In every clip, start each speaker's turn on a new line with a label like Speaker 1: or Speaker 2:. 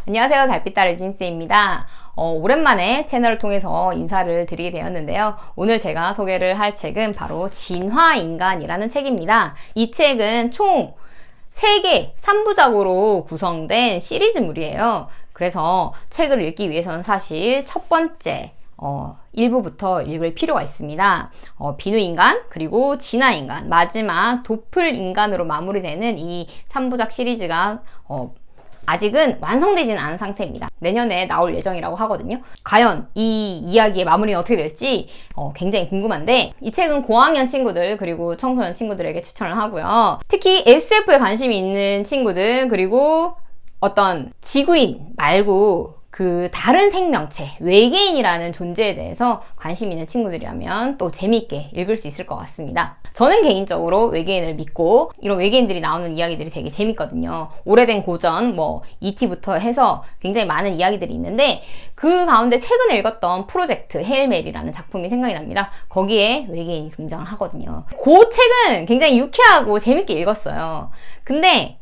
Speaker 1: 안녕하세요. 달빛다리 진스입니다. 오랜만에 채널을 통해서 인사를 드리게 되었는데요. 오늘 제가 소개를 할 책은 바로 진화인간이라는 책입니다. 이 책은 총 3개, 3부작으로 구성된 시리즈물이에요. 그래서 책을 읽기 위해서는 사실 첫 번째 1부부터 읽을 필요가 있습니다. 비누인간, 그리고 진화인간, 마지막 도플인간으로 마무리되는 이 3부작 시리즈가 아직은 완성되지는 않은 상태입니다. 내년에 나올 예정이라고 하거든요. 과연 이 이야기의 마무리는 어떻게 될지 굉장히 궁금한데, 이 책은 고학년 친구들 그리고 청소년 친구들에게 추천을 하고요. 특히 SF에 관심이 있는 친구들, 그리고 어떤 지구인 말고 그 다른 생명체, 외계인이라는 존재에 대해서 관심 있는 친구들이라면 또 재미있게 읽을 수 있을 것 같습니다. 저는 개인적으로 외계인을 믿고 이런 외계인들이 나오는 이야기들이 되게 재밌거든요. 오래된 고전, ET부터 해서 굉장히 많은 이야기들이 있는데, 그 가운데 최근에 읽었던 프로젝트 헤일메리라는 작품이 생각이 납니다. 거기에 외계인이 등장을 하거든요. 그 책은 굉장히 유쾌하고 재밌게 읽었어요. 근데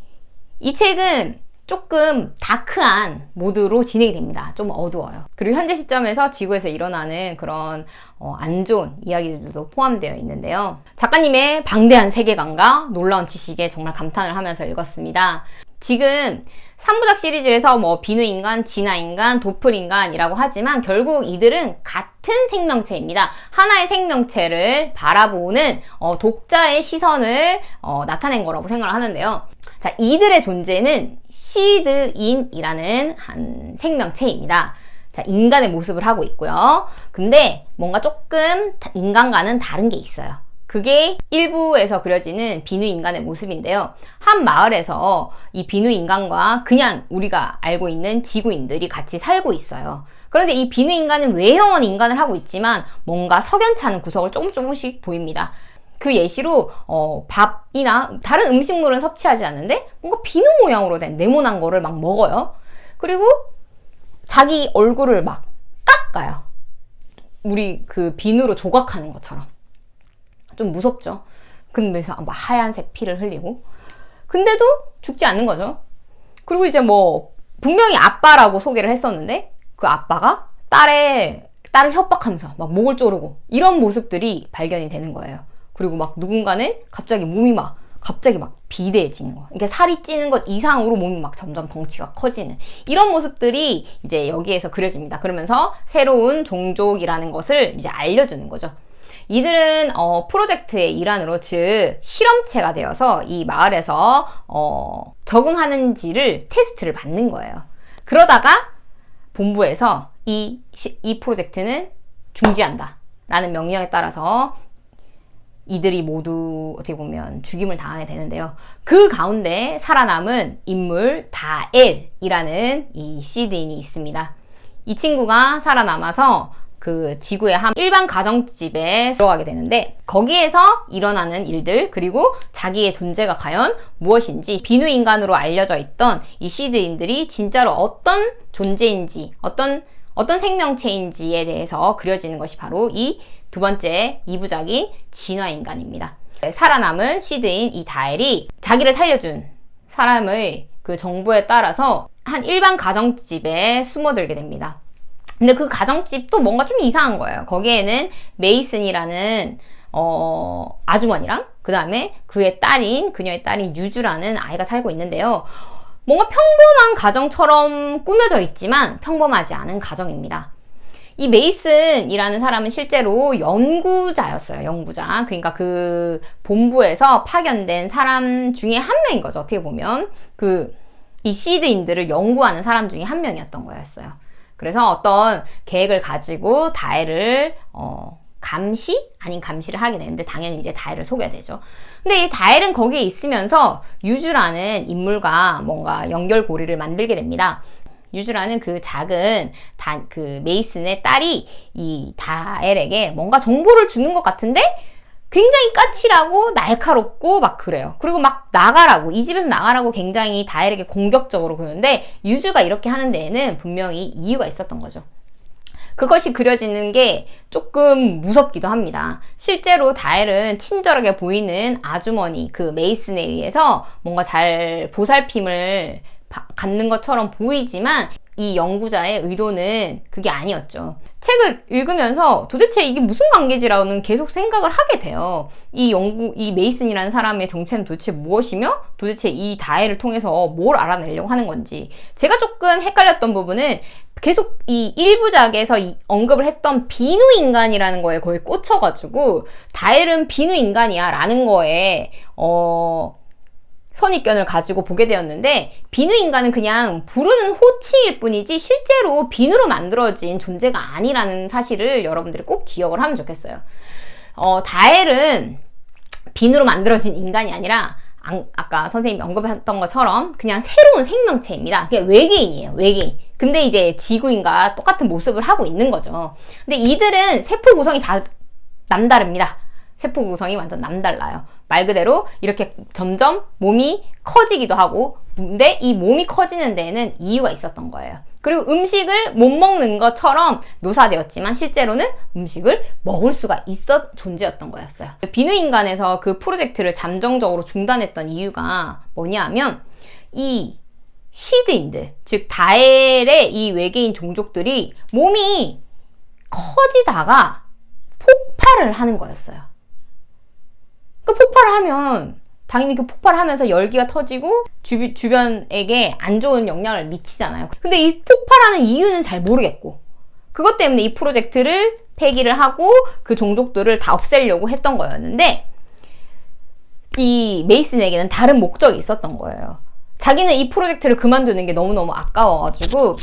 Speaker 1: 이 책은 조금 다크한 모드로 진행이 됩니다. 좀 어두워요. 그리고 현재 시점에서 지구에서 일어나는 그런 안 좋은 이야기들도 포함되어 있는데요. 작가님의 방대한 세계관과 놀라운 지식에 정말 감탄을 하면서 읽었습니다. 지금 3부작 시리즈에서 비누인간, 진화인간, 도플인간이라고 하지만 결국 이들은 같은 생명체입니다. 하나의 생명체를 바라보는 독자의 시선을 나타낸 거라고 생각을 하는데요. 자, 이들의 존재는 시드인이라는 한 생명체입니다. 자, 인간의 모습을 하고 있고요. 근데 뭔가 조금 인간과는 다른 게 있어요. 그게 1부에서 그려지는 비누인간의 모습인데요. 한 마을에서 이 비누인간과 그냥 우리가 알고 있는 지구인들이 같이 살고 있어요. 그런데 이 비누인간은 외형은 인간을 하고 있지만 뭔가 석연찮은 구석을 조금씩 보입니다. 그 예시로 밥이나 다른 음식물은 섭취하지 않는데 뭔가 비누 모양으로 된 네모난 거를 막 먹어요. 그리고 자기 얼굴을 막 깎아요. 우리 그 비누로 조각하는 것처럼. 좀 무섭죠. 근데서 막 하얀색 피를 흘리고, 근데도 죽지 않는 거죠. 그리고 이제 분명히 아빠라고 소개를 했었는데 그 아빠가 딸을 협박하면서 막 목을 조르고 이런 모습들이 발견이 되는 거예요. 그리고 막 누군가는 갑자기 몸이 갑자기 비대해지는 거. 그러니까 살이 찌는 것 이상으로 몸이 점점 덩치가 커지는 이런 모습들이 이제 여기에서 그려집니다. 그러면서 새로운 종족이라는 것을 이제 알려주는 거죠. 이들은 프로젝트의 일환으로, 즉 실험체가 되어서 이 마을에서 적응하는지를 테스트를 받는 거예요. 그러다가 본부에서 이 프로젝트는 중지한다 라는 명령에 따라서 이들이 모두 어떻게 보면 죽임을 당하게 되는데요. 그 가운데 살아남은 인물 다엘이라는 이 시드인이 있습니다. 이 친구가 살아남아서 그 지구의 한 일반 가정집에 들어가게 되는데, 거기에서 일어나는 일들, 그리고 자기의 존재가 과연 무엇인지, 비누인간으로 알려져 있던 이 시드인들이 진짜로 어떤 존재인지, 어떤 생명체인지에 대해서 그려지는 것이 바로 이 두 번째 2부작인 진화인간입니다. 살아남은 시드인 이 다엘이 자기를 살려준 사람의 그 정보에 따라서 한 일반 가정집에 숨어들게 됩니다. 근데 그 가정집도 뭔가 좀 이상한 거예요. 거기에는 메이슨이라는 아주머니랑 그 다음에 그녀의 딸인 유주라는 아이가 살고 있는데요. 뭔가 평범한 가정처럼 꾸며져 있지만 평범하지 않은 가정입니다. 이 메이슨이라는 사람은 실제로 연구자였어요. 연구자. 그러니까 그 본부에서 파견된 사람 중에 한 명인 거죠. 어떻게 보면 이 시드인들을 연구하는 사람 중에 한 명이었던 거였어요. 그래서 어떤 계획을 가지고 다엘을 감시를 하게 되는데, 당연히 이제 다엘을 속여야 되죠. 근데 이 다엘은 거기에 있으면서 유주라는 인물과 뭔가 연결고리를 만들게 됩니다. 유주라는 그 작은 그 메이슨의 딸이 이 다엘에게 뭔가 정보를 주는 것 같은데 굉장히 까칠하고 날카롭고 막 그래요. 그리고 이 집에서 나가라고 굉장히 다엘에게 공격적으로 그러는데, 유주가 이렇게 하는 데에는 분명히 이유가 있었던 거죠. 그것이 그려지는 게 조금 무섭기도 합니다. 실제로 다엘은 친절하게 보이는 아주머니, 그 메이슨에 의해서 뭔가 잘 보살핌을 갖는 것처럼 보이지만 이 연구자의 의도는 그게 아니었죠. 책을 읽으면서 도대체 이게 무슨 관계지라는 계속 생각을 하게 돼요. 이 메이슨이라는 사람의 정체는 도대체 무엇이며 도대체 이 다해를 통해서 뭘 알아내려고 하는 건지. 제가 조금 헷갈렸던 부분은 계속 이 1부작에서 언급을 했던 비누인간이라는 거에 거의 꽂혀가지고 다헬은 비누인간이야 라는 거에 선입견을 가지고 보게 되었는데, 비누인간은 그냥 부르는 호칭일 뿐이지 실제로 비누로 만들어진 존재가 아니라는 사실을 여러분들이 꼭 기억을 하면 좋겠어요. 다헬은 비누로 만들어진 인간이 아니라 아까 선생님이 언급했던 것처럼 그냥 새로운 생명체입니다. 그냥 외계인이에요, 외계인. 근데 이제 지구인과 똑같은 모습을 하고 있는 거죠. 근데 이들은 세포 구성이 다 남다릅니다. 세포 구성이 완전 남달라요. 말 그대로 이렇게 점점 몸이 커지기도 하고, 근데 이 몸이 커지는 데에는 이유가 있었던 거예요. 그리고 음식을 못 먹는 것처럼 묘사되었지만 실제로는 음식을 먹을 수가 존재였던 거였어요. 비누인간에서 그 프로젝트를 잠정적으로 중단했던 이유가 뭐냐 하면, 이 시드인들, 즉 다헬의 이 외계인 종족들이 몸이 커지다가 폭발을 하는 거였어요. 그 폭발을 하면 당연히 그 폭발을 하면서 열기가 터지고 주변에게 안 좋은 영향을 미치잖아요. 근데 이 폭발하는 이유는 잘 모르겠고, 그것 때문에 이 프로젝트를 폐기를 하고 그 종족들을 다 없애려고 했던 거였는데, 이 메이슨에게는 다른 목적이 있었던 거예요. 자기는 이 프로젝트를 그만두는 게 너무너무 아까워가지고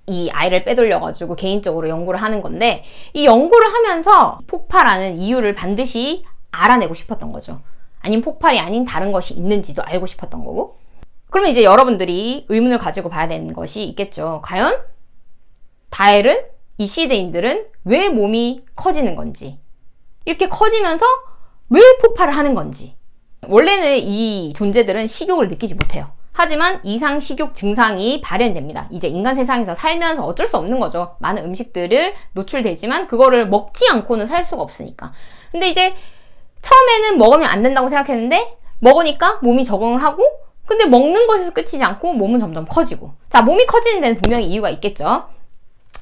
Speaker 1: 이 아이를 빼돌려가지고 개인적으로 연구를 하는 건데, 이 연구를 하면서 폭발하는 이유를 반드시 알아내고 싶었던 거죠. 아니면 폭발이 아닌 다른 것이 있는지도 알고 싶었던 거고. 그러면 이제 여러분들이 의문을 가지고 봐야 되는 것이 있겠죠. 과연 다헬은, 이 시드인들은 왜 몸이 커지는 건지, 이렇게 커지면서 왜 폭발을 하는 건지. 원래는 이 존재들은 식욕을 느끼지 못해요. 하지만 이상 식욕 증상이 발현됩니다. 이제 인간 세상에서 살면서 어쩔 수 없는 거죠. 많은 음식들을 노출되지만 그거를 먹지 않고는 살 수가 없으니까. 근데 이제 처음에는 먹으면 안 된다고 생각했는데 먹으니까 몸이 적응을 하고, 근데 먹는 것에서 끝이지 않고 몸은 점점 커지고. 자, 몸이 커지는 데는 분명히 이유가 있겠죠.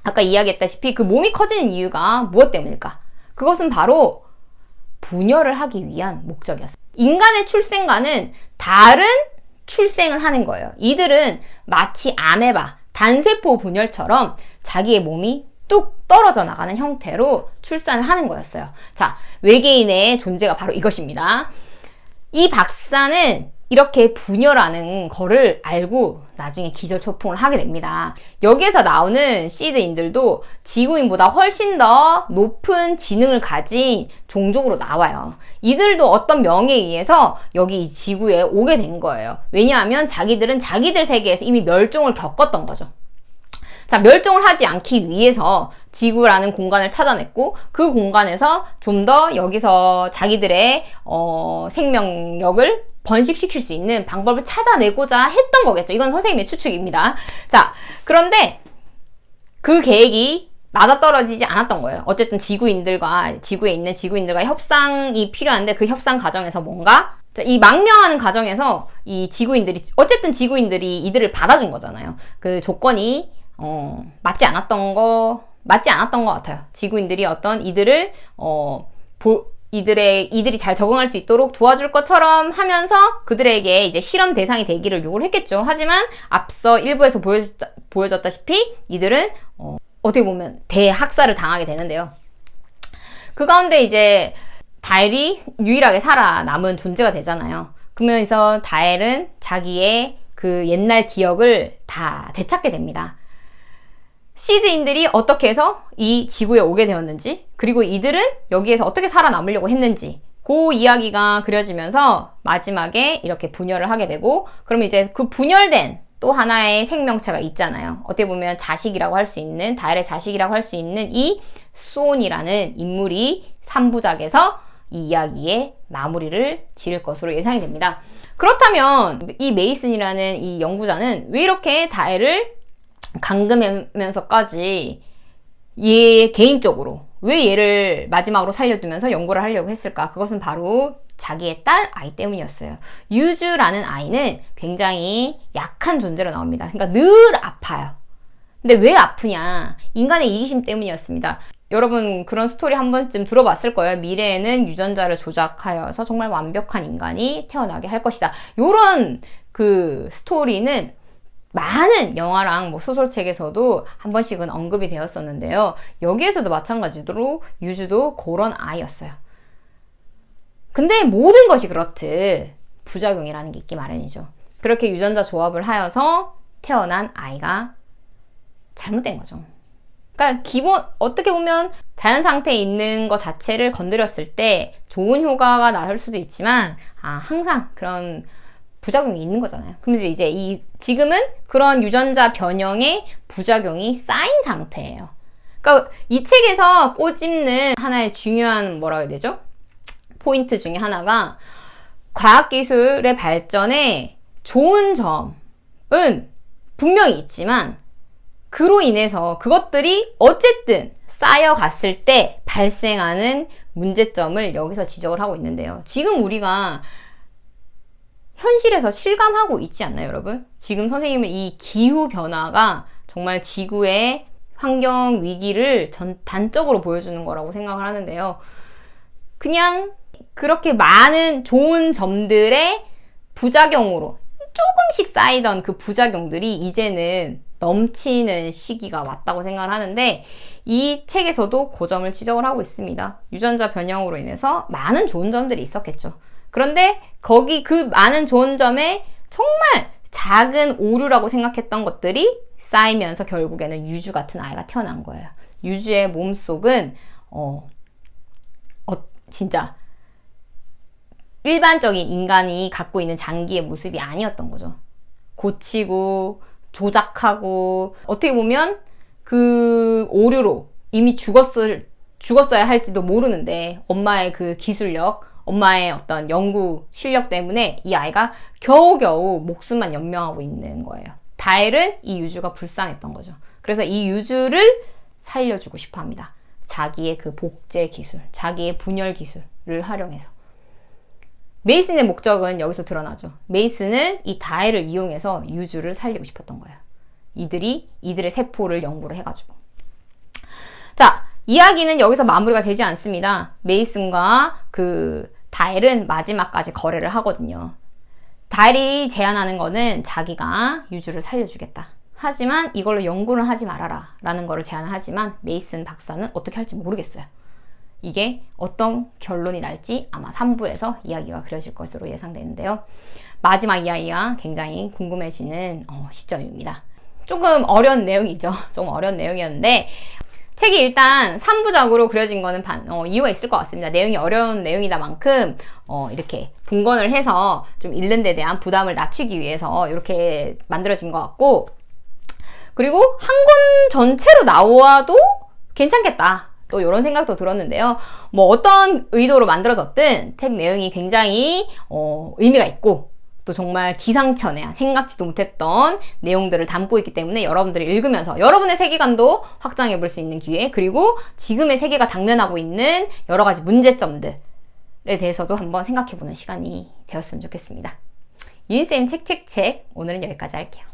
Speaker 1: 아까 이야기했다시피 그 몸이 커지는 이유가 무엇 때문일까? 그것은 바로 분열을 하기 위한 목적이었어요. 인간의 출생과는 다른 출생을 하는 거예요. 이들은 마치 아메바, 단세포 분열처럼 자기의 몸이 뚝 떨어져 나가는 형태로 출산을 하는 거였어요. 자, 외계인의 존재가 바로 이것입니다. 이 박사는 이렇게 분열하는 거를 알고 나중에 기절초풍을 하게 됩니다. 여기에서 나오는 시드인들도 지구인보다 훨씬 더 높은 지능을 가진 종족으로 나와요. 이들도 어떤 명에 의해서 여기 지구에 오게 된 거예요. 왜냐하면 자기들은 자기들 세계에서 이미 멸종을 겪었던 거죠. 자, 멸종을 하지 않기 위해서 지구라는 공간을 찾아냈고, 그 공간에서 좀 더 여기서 자기들의 생명력을 번식시킬 수 있는 방법을 찾아내고자 했던 거겠죠. 이건 선생님의 추측입니다. 자, 그런데 그 계획이 맞아떨어지지 않았던 거예요. 어쨌든 지구에 있는 지구인들과 협상이 필요한데, 그 협상 과정에서 뭔가, 자, 이 망명하는 과정에서 이 지구인들이 이들을 받아준 거잖아요. 그 조건이 맞지 않았던 것 같아요. 지구인들이 이들을 이들이 잘 적응할 수 있도록 도와줄 것처럼 하면서 그들에게 이제 실험 대상이 되기를 요구를 했겠죠. 하지만 앞서 일부에서 보여졌다시피 이들은 어떻게 보면 대학살을 당하게 되는데요. 그 가운데 이제 다헬이 유일하게 살아남은 존재가 되잖아요. 그러면서 다헬은 자기의 그 옛날 기억을 다 되찾게 됩니다. 시드인들이 어떻게 해서 이 지구에 오게 되었는지, 그리고 이들은 여기에서 어떻게 살아남으려고 했는지, 그 이야기가 그려지면서 마지막에 이렇게 분열을 하게 되고, 그러면 이제 그 분열된 또 하나의 생명체가 있잖아요. 어떻게 보면 자식이라고 할 수 있는, 다헬의 자식이라고 할 수 있는 이 수온이라는 인물이 3부작에서 이 이야기의 마무리를 지을 것으로 예상이 됩니다. 그렇다면 이 메이슨이라는 이 연구자는 왜 이렇게 다헬을 감금하면서까지 개인적으로 왜 얘를 마지막으로 살려두면서 연구를 하려고 했을까? 그것은 바로 자기의 딸 아이 때문이었어요. 유주라는 아이는 굉장히 약한 존재로 나옵니다. 그러니까 늘 아파요. 근데 왜 아프냐? 인간의 이기심 때문이었습니다. 여러분 그런 스토리 한 번쯤 들어봤을 거예요. 미래에는 유전자를 조작하여서 정말 완벽한 인간이 태어나게 할 것이다. 요런 그 스토리는 많은 영화랑 뭐 소설책에서도 한 번씩은 언급이 되었었는데요. 여기에서도 마찬가지로 유주도 그런 아이였어요. 근데 모든 것이 그렇듯 부작용이라는 게 있기 마련이죠. 그렇게 유전자 조합을 하여서 태어난 아이가 잘못된 거죠. 그러니까 어떻게 보면 자연 상태에 있는 것 자체를 건드렸을 때 좋은 효과가 나올 수도 있지만, 항상 그런 부작용이 있는 거잖아요. 그럼 이제 지금은 그런 유전자 변형의 부작용이 쌓인 상태예요. 그러니까 이 책에서 꼬집는 하나의 중요한 뭐라 해야 되죠? 포인트 중에 하나가 과학기술의 발전에 좋은 점은 분명히 있지만 그로 인해서 그것들이 어쨌든 쌓여갔을 때 발생하는 문제점을 여기서 지적을 하고 있는데요. 지금 우리가 현실에서 실감하고 있지 않나요, 여러분? 지금 선생님은 이 기후변화가 정말 지구의 환경 위기를 단적으로 보여주는 거라고 생각을 하는데요. 그냥 그렇게 많은 좋은 점들의 부작용으로 조금씩 쌓이던 그 부작용들이 이제는 넘치는 시기가 왔다고 생각을 하는데, 이 책에서도 그 점을 지적을 하고 있습니다. 유전자 변형으로 인해서 많은 좋은 점들이 있었겠죠. 그런데 거기 그 많은 좋은 점에 정말 작은 오류라고 생각했던 것들이 쌓이면서 결국에는 유주 같은 아이가 태어난 거예요. 유주의 몸속은 진짜 일반적인 인간이 갖고 있는 장기의 모습이 아니었던 거죠. 고치고 조작하고, 어떻게 보면 그 오류로 이미 죽었어야 할지도 모르는데 엄마의 그 기술력, 엄마의 어떤 연구 실력 때문에 이 아이가 겨우겨우 목숨만 연명하고 있는 거예요. 다엘은 이 유주가 불쌍했던 거죠. 그래서 이 유주를 살려주고 싶어 합니다. 자기의 그 복제 기술, 자기의 분열 기술을 활용해서. 메이슨의 목적은 여기서 드러나죠. 메이슨은 이 다엘을 이용해서 유주를 살리고 싶었던 거예요. 이들의 세포를 연구를 해가지고. 자, 이야기는 여기서 마무리가 되지 않습니다. 메이슨과 그 다엘은 마지막까지 거래를 하거든요. 다엘이 제안하는 거는 자기가 유주를 살려주겠다. 하지만 이걸로 연구를 하지 말아라 라는 거를 제안을 하지만 메이슨 박사는 어떻게 할지 모르겠어요. 이게 어떤 결론이 날지 아마 3부에서 이야기가 그려질 것으로 예상되는데요. 마지막 이야기가 굉장히 궁금해지는 시점입니다. 조금 어려운 내용이죠. 조금 어려운 내용이었는데 책이 일단 3부작으로 그려진 거는 이유가 있을 것 같습니다. 내용이 어려운 내용이다만큼 이렇게 분권을 해서 좀 읽는 데 대한 부담을 낮추기 위해서 이렇게 만들어진 것 같고, 그리고 한 권 전체로 나와도 괜찮겠다. 또 이런 생각도 들었는데요. 뭐 어떤 의도로 만들어졌든 책 내용이 굉장히 의미가 있고 또 정말 기상천외한 생각지도 못했던 내용들을 담고 있기 때문에 여러분들이 읽으면서 여러분의 세계관도 확장해 볼 수 있는 기회, 그리고 지금의 세계가 당면하고 있는 여러 가지 문제점들에 대해서도 한번 생각해 보는 시간이 되었으면 좋겠습니다. 유인쌤 책책책 오늘은 여기까지 할게요.